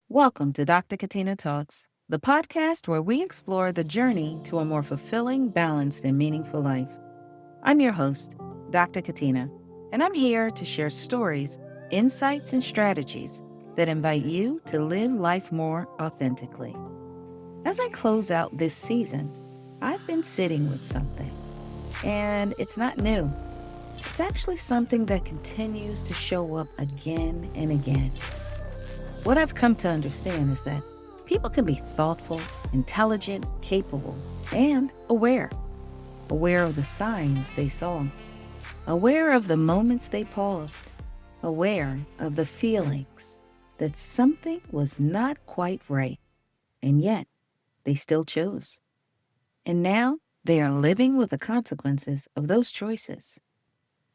Welcome to Dr. Katina Talks, the podcast where we explore the journey to a more fulfilling, balanced, and meaningful life. I'm your host, Dr. Katina, and I'm here to share stories, insights, and strategies that invite you to live life more authentically. As I close out this season, I've been sitting with something, and it's not new. It's actually something that continues to show up again and again. What I've come to understand is that people can be thoughtful, intelligent, capable, and aware. Aware of the signs they saw. Aware of the moments they paused. Aware of the feelings that something was not quite right. And yet, they still chose. And now, they are living with the consequences of those choices.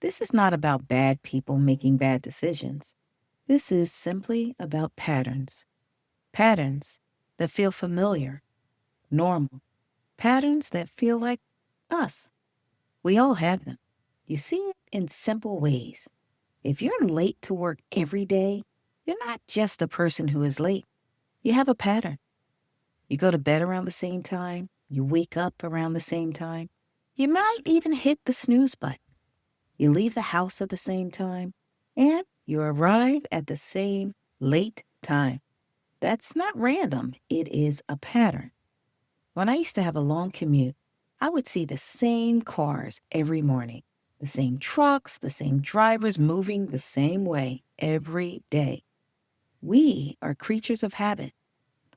This is not about bad people making bad decisions. This is simply about patterns. Patterns that feel familiar, normal. Patterns that feel like us. We all have them. You see it in simple ways. If you're late to work every day, you're not just a person who is late. You have a pattern. You go to bed around the same time. You wake up around the same time. You might even hit the snooze button. You leave the house at the same time. And you arrive at the same late time. That's not random. It is a pattern. When I used to have a long commute, I would see the same cars every morning, the same trucks, the same drivers moving the same way every day. We are creatures of habit.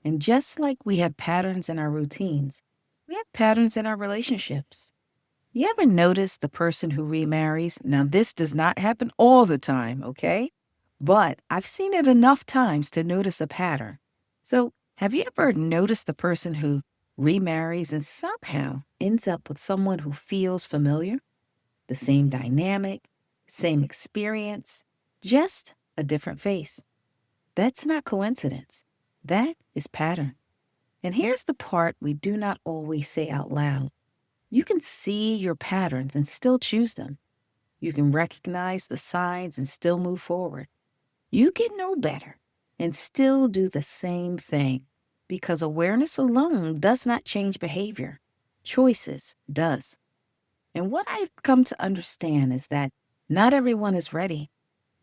And just like we have patterns in our routines, we have patterns in our relationships. You ever notice the person who remarries? Now, this does not happen all the time, okay? But I've seen it enough times to notice a pattern. So, have you ever noticed the person who remarries and somehow ends up with someone who feels familiar? The same dynamic, same experience, just a different face. That's not coincidence. That is pattern. And here's the part we do not always say out loud. You can see your patterns and still choose them. You can recognize the signs and still move forward. You can know better and still do the same thing because awareness alone does not change behavior. Choices does. And what I've come to understand is that not everyone is ready.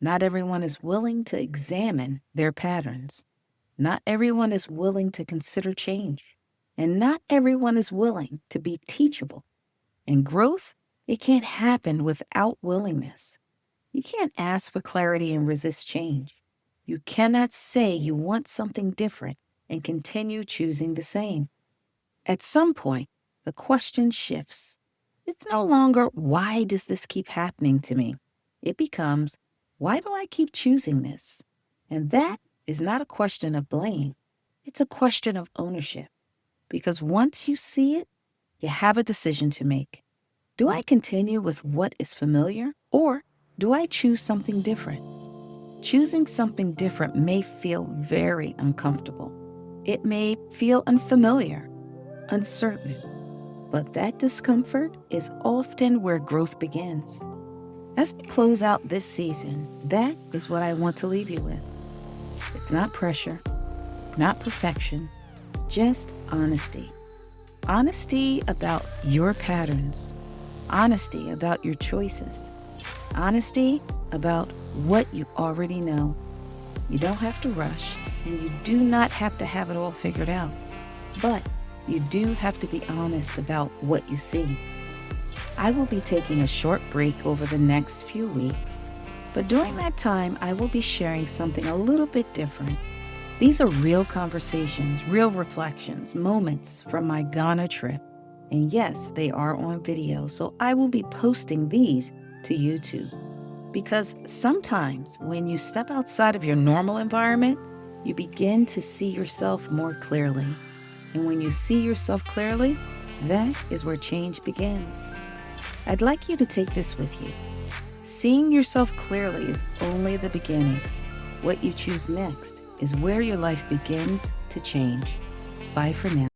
Not everyone is willing to examine their patterns. Not everyone is willing to consider change. And not everyone is willing to be teachable. And growth, it can't happen without willingness. You can't ask for clarity and resist change. You cannot say you want something different and continue choosing the same. At some point, the question shifts. It's no longer, why does this keep happening to me? It becomes, why do I keep choosing this? And that is not a question of blame. It's a question of ownership. Because once you see it, you have a decision to make. Do I continue with what is familiar, or do I choose something different? Choosing something different may feel very uncomfortable. It may feel unfamiliar, uncertain. But that discomfort is often where growth begins. As we close out this season, that is what I want to leave you with. It's not pressure, not perfection, just honesty. Honesty about your patterns. Honesty about your choices. Honesty about what you already know. You don't have to rush, and you do not have to have it all figured out. But you do have to be honest about what you see. I will be taking a short break over the next few weeks, but during that time, I will be sharing something a little bit different. These are real conversations, real reflections, moments from my Ghana trip. And yes, they are on video, so I will be posting these to YouTube. Because sometimes when you step outside of your normal environment, you begin to see yourself more clearly. And when you see yourself clearly, that is where change begins. I'd like you to take this with you. Seeing yourself clearly is only the beginning. What you choose next is where your life begins to change. Bye for now.